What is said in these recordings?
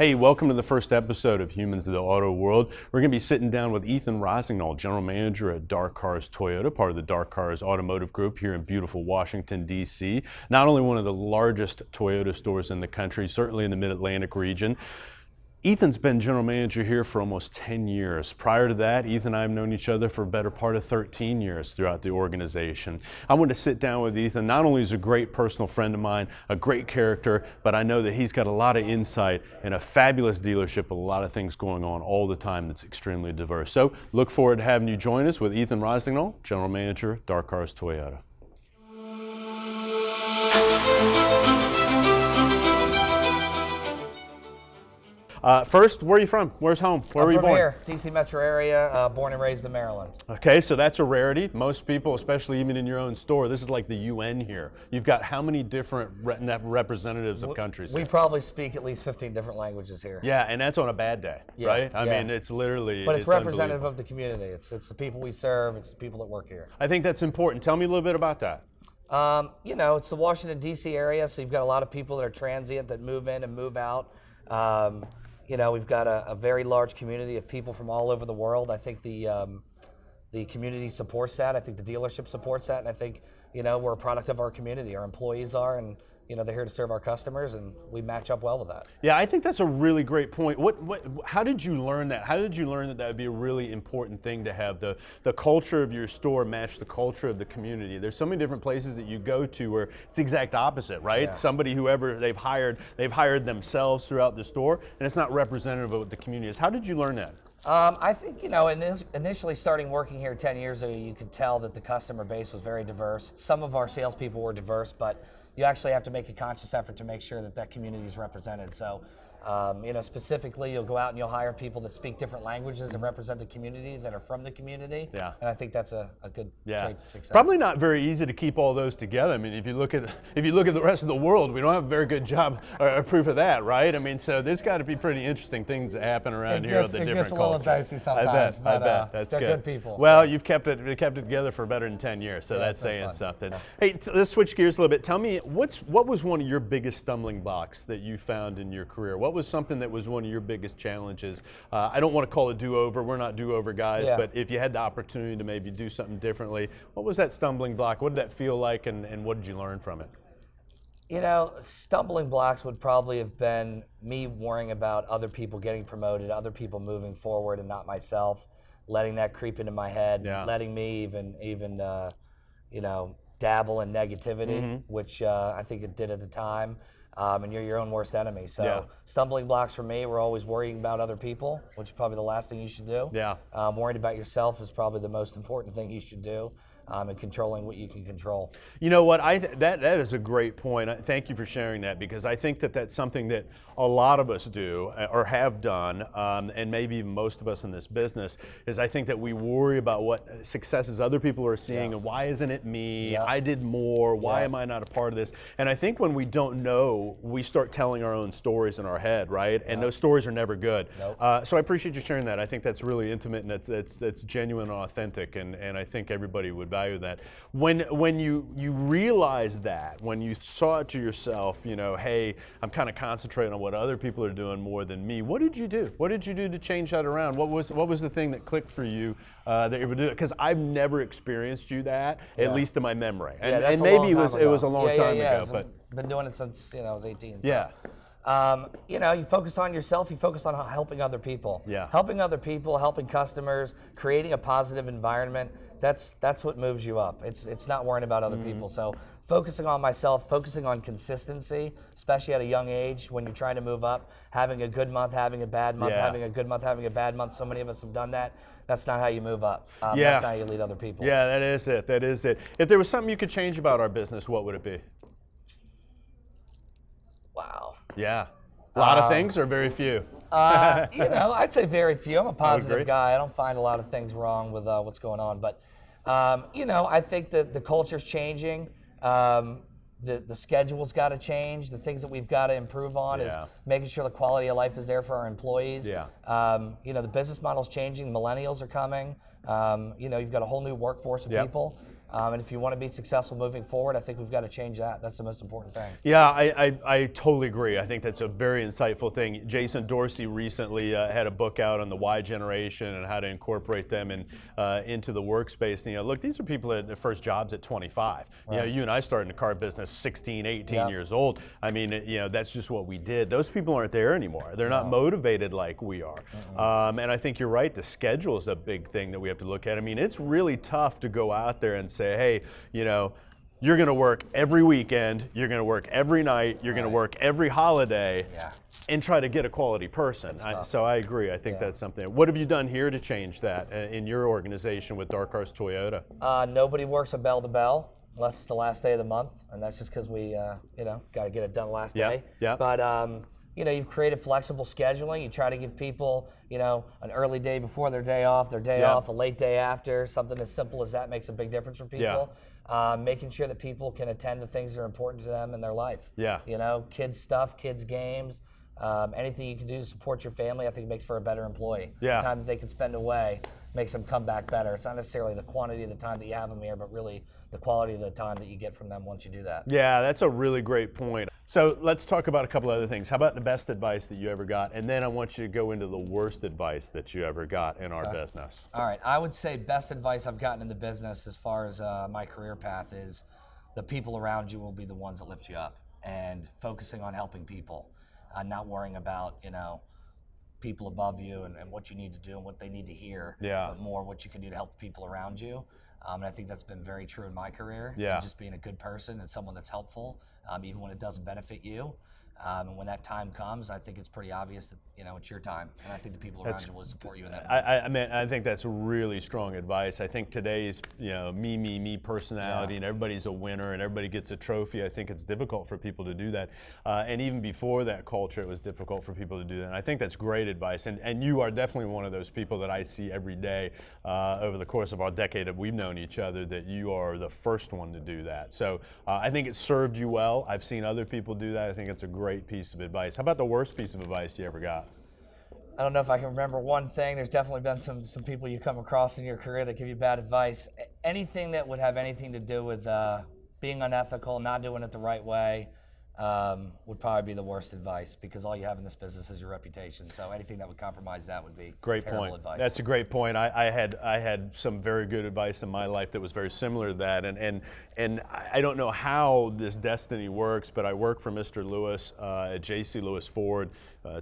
Hey, welcome to the first episode of Humans of the Auto World. We're going to be sitting down with Ethan Rosignol, General Manager at Dark Cars Toyota, part of the Dark Cars Automotive Group here in beautiful Washington, D.C. Not only one of the largest Toyota stores in the country, certainly in the Mid-Atlantic region. Ethan's been general manager here for almost 10 years. Prior to that, Ethan and I have known each other for a better part of 13 years throughout the organization. I wanted to sit down with Ethan. Not only is he a great personal friend of mine, a great character, but I know that he's got a lot of insight and a fabulous dealership with a lot of things going on all the time that's extremely diverse. So look forward to having you join us with Ethan Rosignol, General Manager, Dark Cars Toyota. First, where are you from? Where's home? Where were you born? I'm from here, DC metro area, born and raised in Maryland. Okay, so that's a rarity. Most people, especially even in your own store, this is like the UN here. You've got how many different representatives of countries? We probably speak at least 15 different languages here. Yeah, and that's on a bad day, right? I mean, it's literally. But it's representative of the community. It's the people we serve. It's the people that work here. I think that's important. Tell me a little bit about that. You know, it's the Washington D.C. area, so you've got a lot of people that are transient that move in and move out. You know, we've got a very large community of people from all over the world. I think the community supports that. I think the dealership supports that. And I think, you know, we're a product of our community. Our employees are, and, you know, they're here to serve our customers, and we match up well with that. Yeah, I think that's a really great point. How did you learn that? How did you learn that that would be a really important thing to have the culture of your store match the culture of the community? There's so many different places that you go to where it's the exact opposite, right? Yeah. Somebody, whoever they've hired themselves throughout the store, and it's not representative of what the community is. How did you learn that? I think, you know, initially starting working here 10 years ago, you could tell that the customer base was very diverse. Some of our salespeople were diverse, but you actually have to make a conscious effort to make sure that that community is represented. So, you know, specifically, you'll go out and you'll hire people that speak different languages and represent the community, that are from the community. Yeah. And I think that's a good trait to success. Probably not very easy to keep all those together. I mean, if you look at the rest of the world, we don't have a very good job or proof of that, right? I mean, so there's got to be pretty interesting things that happen around here with the different cultures. It gets a little dicey sometimes. I bet. That's they're good people. Well, you've kept it together for better than 10 years, so that's saying something. Yeah. Hey, let's switch gears a little bit. Tell me, what was one of your biggest stumbling blocks that you found in your career? What was something that was one of your biggest challenges? I don't want to call it do-over. We're not do-over guys, but if you had the opportunity to maybe do something differently, what was that stumbling block? What did that feel like, and what did you learn from it? You know, stumbling blocks would probably have been me worrying about other people getting promoted, other people moving forward, and not myself, letting that creep into my head, letting me even you know, dabble in negativity, which I think it did at the time. And you're your own worst enemy. So stumbling blocks for me were always worrying about other people, which is probably the last thing you should do. Yeah. Worrying about yourself is probably the most important thing you should do. And controlling what you can control. You know what? That is a great point. Thank you for sharing that, because I think that that's something that a lot of us do or have done, and maybe even most of us in this business, is I think that we worry about what successes other people are seeing and why isn't it me? I did more. Why am I not a part of this? And I think when we don't know, we start telling our own stories in our head, right? And those stories are never good. Nope. So I appreciate you sharing that. I think that's really intimate and that's genuine and authentic, and I think everybody would value that. When you realize that, when you saw it to yourself, you know, hey, I'm kind of concentrating on what other people are doing more than me. What did you do? What did you do to change that around? What was the thing that clicked for you that you would do it? Because I've never experienced you that, at least in my memory. And maybe it was a long time ago. But I've been doing it since, you know, I was 18. So. Yeah. You know, you focus on yourself, you focus on helping other people. Yeah. Helping other people, helping customers, creating a positive environment, that's what moves you up. It's not worrying about other people. So focusing on myself, focusing on consistency, especially at a young age when you're trying to move up, having a good month, having a bad month, having a good month, having a bad month. So many of us have done that. That's not how you move up. That's not how you lead other people. Yeah, that is it. That is it. If there was something you could change about our business, what would it be? Wow. Yeah. A lot of things or very few? You know, I'd say very few. I'm a positive guy. I don't find a lot of things wrong with what's going on. But, you know, I think that the culture's changing. The schedule's got to change. The things that we've got to improve on is making sure the quality of life is there for our employees. Yeah. You know, the business model's changing. Millennials are coming. You know, you've got a whole new workforce of people. And if you want to be successful moving forward, I think we've got to change that. That's the most important thing. Yeah, I totally agree. I think that's a very insightful thing. Jason Dorsey recently had a book out on the Y generation and how to incorporate them into the workspace. And, look, these are people that their first jobs at 25. Right. You and I started in the car business 16, 18 years old. I mean, that's just what we did. Those people aren't there anymore. They're not motivated like we are. And I think you're right. The schedule is a big thing that we have to look at. I mean, it's really tough to go out there and say, hey, you're going to work every weekend, you're going to work every night, you're going to work every holiday, and try to get a quality person. So I agree. I think that's something. What have you done here to change that in your organization with Dark Cars Toyota? Nobody works a bell to bell unless it's the last day of the month, and that's just because we, got to get it done last day. Yeah. But you've created flexible scheduling. You try to give people, an early day before their day off, a late day after. Something as simple as that makes a big difference for people. Making sure that people can attend to things that are important to them in their life. Kids stuff, kids games, anything you can do to support your family, I think makes for a better employee. The time that they can spend away makes them come back better. It's not necessarily the quantity of the time that you have them here, but really the quality of the time that you get from them once you do that. Yeah, that's a really great point. So let's talk about a couple other things. How about the best advice that you ever got? And then I want you to go into the worst advice that you ever got in our business. All right, I would say best advice I've gotten in the business as far as my career path is the people around you will be the ones that lift you up, and focusing on helping people, not worrying about, people above you and what you need to do and what they need to hear, but more what you can do to help the people around you. And I think that's been very true in my career. And just being a good person and someone that's helpful, even when it doesn't benefit you. And when that time comes, I think it's pretty obvious that it's your time, and I think the people around you will support you in that. I think that's really strong advice. I think today's me personality, and everybody's a winner, and everybody gets a trophy. I think it's difficult for people to do that, and even before that culture, it was difficult for people to do that. And I think that's great advice, and you are definitely one of those people that I see every day over the course of our decade that we've known each other. That you are the first one to do that. So I think it served you well. I've seen other people do that. I think it's a great piece of advice. How about the worst piece of advice you ever got? I don't know if I can remember one thing. There's definitely been some people you come across in your career that give you bad advice. Anything that would have anything to do with being unethical, not doing it the right way, would probably be the worst advice, because all you have in this business is your reputation. So anything that would compromise that would be terrible advice. That's a great point. I had some very good advice in my life that was very similar to that, and I don't know how this destiny works, but I worked for Mr. Lewis at J.C. Lewis Ford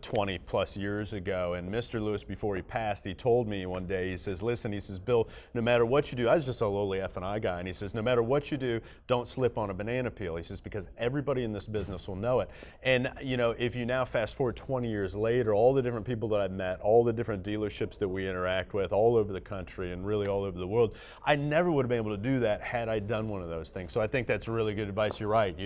20 plus years ago, and Mr. Lewis, before he passed, he told me one day, he says, listen, he says, Bill, no matter what you do, I was just a lowly F&I guy, and he says, no matter what you do, don't slip on a banana peel. He says, because everybody in this business will know it. And if you now fast forward 20 years later, all the different people that I've met, all the different dealerships that we interact with all over the country and really all over the world, I never would have been able to do that had I done one of those things. So I think that's really good advice. You're right.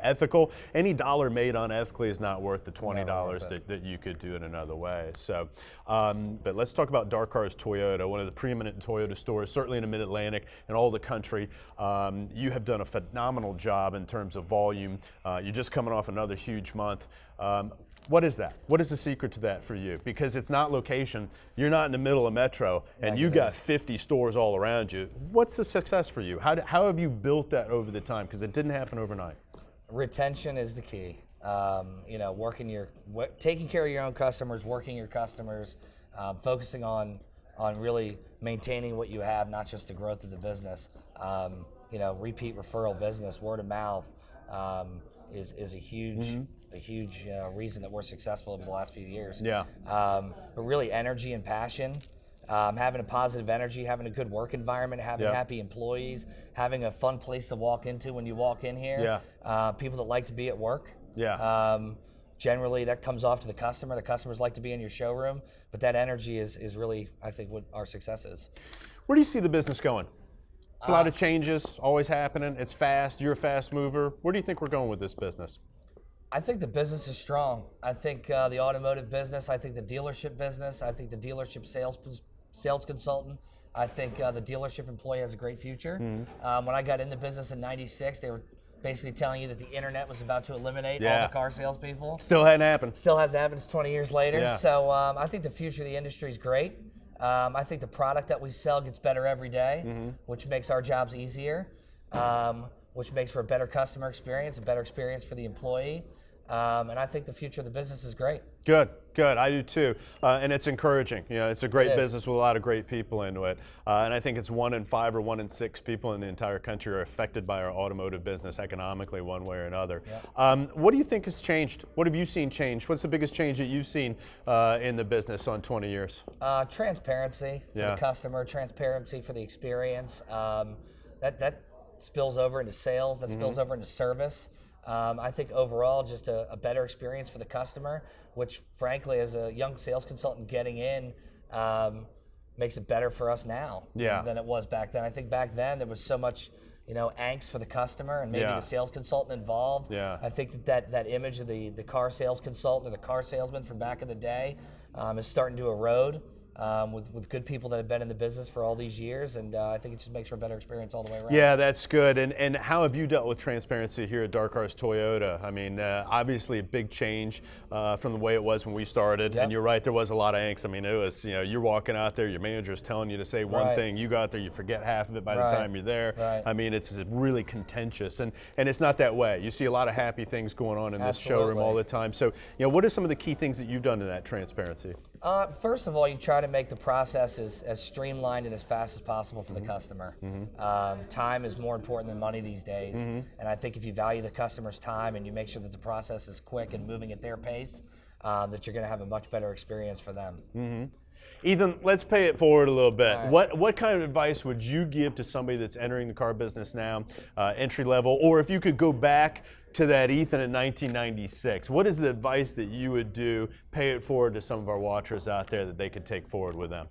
Ethical, any dollar made unethically is not worth the $20 that you could do in another way. So, but let's talk about Dark Cars Toyota, one of the preeminent Toyota stores, certainly in the Mid-Atlantic and all the country. You have done a phenomenal job in terms of volume. You're just coming off another huge month. What is that? What is the secret to that for you? Because it's not location. You're not in the middle of Metro, and you got 50 stores all around you. What's the success for you? How have you built that over the time? Because it didn't happen overnight. Retention is the key. Taking care of your own customers, working your customers, focusing on really maintaining what you have, not just the growth of the business. Repeat referral business, word of mouth, is a huge reason that we're successful over the last few years. But really, energy and passion. Having a positive energy, having a good work environment, having happy employees, having a fun place to walk into when you walk in here. People that like to be at work. Generally, that comes off to the customer. The customers like to be in your showroom, but that energy is really, I think, what our success is. Where do you see the business going? It's a lot of changes, always happening. It's fast. You're a fast mover. Where do you think we're going with this business? I think the business is strong. I think the automotive business, I think the dealership business, I think the dealership sales consultant, I think the dealership employee has a great future. When I got in the business in '96, they were basically telling you that the internet was about to eliminate all the car salespeople. Still hadn't happened. Still hasn't happened. It's 20 years later. Yeah. So I think the future of the industry is great. I think the product that we sell gets better every day, which makes our jobs easier, which makes for a better customer experience, a better experience for the employee. And I think the future of the business is great. Good. I do too. And it's encouraging. It's a great business with a lot of great people into it. And I think it's 1 in 5 or 1 in 6 people in the entire country are affected by our automotive business economically one way or another. Yep. What do you think has changed? What have you seen change? What's the biggest change that you've seen in the business on 20 years? Transparency for the customer, transparency for the experience. That spills over into sales, that spills over into service. I think overall just a better experience for the customer, which frankly as a young sales consultant getting in makes it better for us now than it was back then. I think back then there was so much angst for the customer and maybe the sales consultant involved. I think that image of the car sales consultant or the car salesman from back in the day is starting to erode. With good people that have been in the business for all these years, and I think it just makes for a better experience all the way around. Yeah, that's good. And how have you dealt with transparency here at Dark Cars Toyota? I mean, obviously a big change from the way it was when we started. Yep. And you're right, there was a lot of angst. I mean, it was, you're walking out there, your manager's telling you to say one thing, you got there, you forget half of it by the time you're there. I mean, it's really contentious, and it's not that way. You see a lot of happy things going on in this showroom all the time. So, what are some of the key things that you've done in that transparency? First of all, you try to make the process as streamlined and as fast as possible for the customer. Time is more important than money these days, and I think if you value the customer's time and you make sure that the process is quick and moving at their pace, that you're going to have a much better experience for them. Ethan, let's pay it forward a little bit. Right. What kind of advice would you give to somebody that's entering the car business now, entry level, or if you could go back to that Ethan in 1996, what is the advice that you would do, pay it forward to some of our watchers out there that they could take forward with them?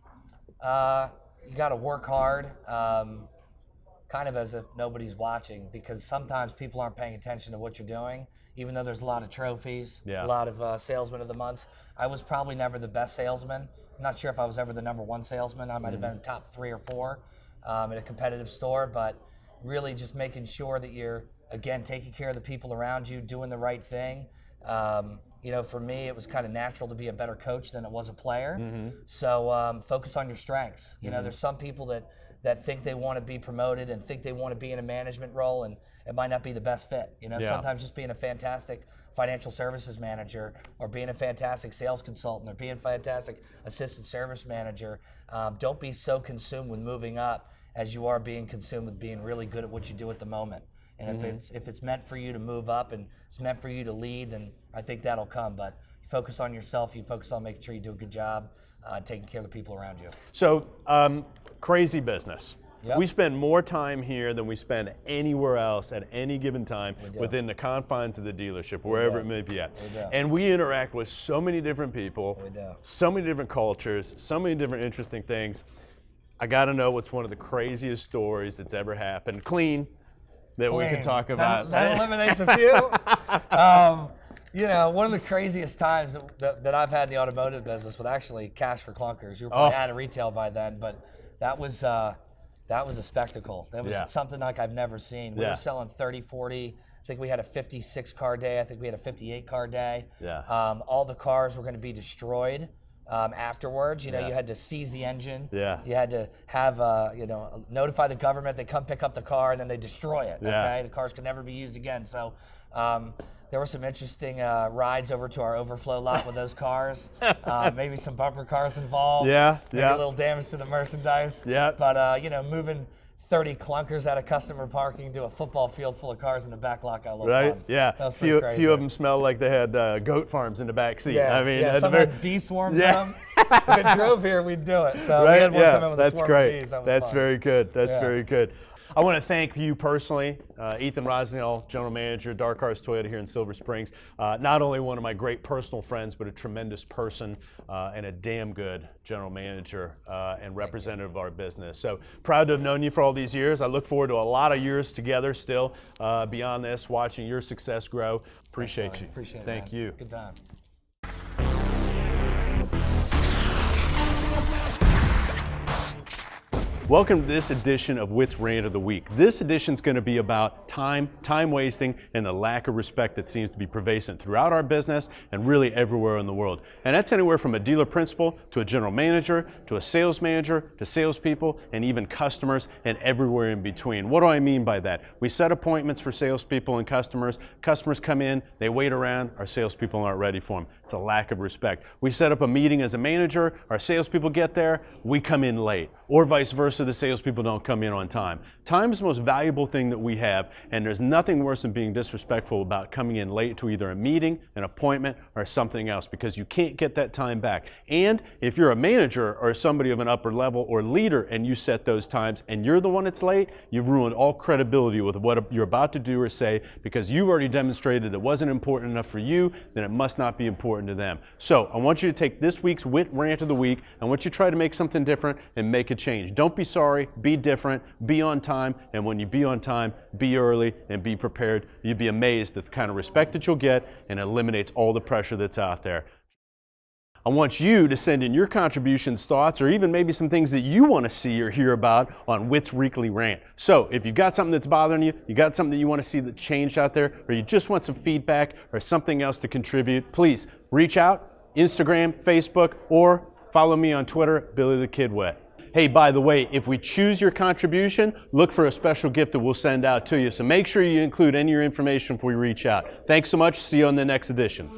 You got to work hard, kind of as if nobody's watching, because sometimes people aren't paying attention to what you're doing, even though there's a lot of trophies, a lot of salesmen of the months. I was probably never the best salesman. I'm not sure if I was ever the #1 salesman. I might have been top 3 or 4 in a competitive store, but really just making sure that you're, again, taking care of the people around you, doing the right thing. For me, it was kind of natural to be a better coach than it was a player. So focus on your strengths. There's some people that think they want to be promoted and think they want to be in a management role, and it might not be the best fit. Sometimes just being a fantastic financial services manager, or being a fantastic sales consultant, or being a fantastic assistant service manager. Don't be so consumed with moving up as you are being consumed with being really good at what you do at the moment. And if it's meant for you to move up and it's meant for you to lead, then I think that'll come. But you focus on yourself, you focus on making sure you do a good job taking care of the people around you. So, crazy business. Yep. We spend more time here than we spend anywhere else at any given time within the confines of the dealership, wherever it may be at. And we interact with so many different people, so many different cultures, so many different interesting things. I got to know what's one of the craziest stories that's ever happened. Clean. That we can talk about. That eliminates a few. One of the craziest times that I've had in the automotive business was actually Cash for Clunkers. You were probably out of retail by then, but that was a spectacle. That was something like I've never seen. We were selling 30, 40. I think we had a 56 car day. I think we had a 58 car day. All the cars were going to be destroyed. Afterwards, you had to seize the engine. You had to have, notify the government. They come pick up the car and then they destroy it. Okay, the cars could never be used again. So there were some interesting rides over to our overflow lot with those cars. Maybe some bumper cars involved. Maybe a little damage to the merchandise. But moving 30 clunkers out of customer parking to a football field full of cars in the back lot got a little fun. That was few of them smelled like they had goat farms in the back seat. I mean, some had bee swarms in them. If it drove here, we'd do it. So we had one come in with a swarm of bees. That's very good. That's very good. I want to thank you personally, Ethan Rosnell, General Manager, Dark Cars Toyota here in Silver Springs. Not only one of my great personal friends, but a tremendous person and a damn good General Manager and representative of our business. So proud to have known you for all these years. I look forward to a lot of years together still beyond this, watching your success grow. Appreciate you. Appreciate it. Thank you. Good time. Welcome to this edition of Witt's Rant of the Week. This edition is going to be about time wasting, and the lack of respect that seems to be pervasive throughout our business and really everywhere in the world. And that's anywhere from a dealer principal to a general manager to a sales manager to salespeople and even customers and everywhere in between. What do I mean by that? We set appointments for salespeople and customers. Customers come in, they wait around, our salespeople aren't ready for them. It's a lack of respect. We set up a meeting as a manager, our salespeople get there, we come in late. Or vice versa, the salespeople don't come in on time. Time is the most valuable thing that we have, and there's nothing worse than being disrespectful about coming in late to either a meeting, an appointment, or something else, because you can't get that time back. And if you're a manager or somebody of an upper level or leader and you set those times and you're the one that's late, you've ruined all credibility with what you're about to do or say, because you've already demonstrated it wasn't important enough for you, then it must not be important to them. So I want you to take this week's Witt Rant of the Week. I want you to try to make something different and make a change. Don't be sorry, be different, be on time, and when you be on time, be early and be prepared. You'd be amazed at the kind of respect that you'll get, and it eliminates all the pressure that's out there. I want you to send in your contributions, thoughts, or even maybe some things that you want to see or hear about on Witt's Weekly Rant. So if you've got something that's bothering you, you got something that you want to see that changed out there, or you just want some feedback or something else to contribute, please reach out, Instagram, Facebook, or follow me on Twitter, Billy the Kid Witt. Hey, by the way, if we choose your contribution, look for a special gift that we'll send out to you. So make sure you include any of your information before we reach out. Thanks so much. See you on the next edition.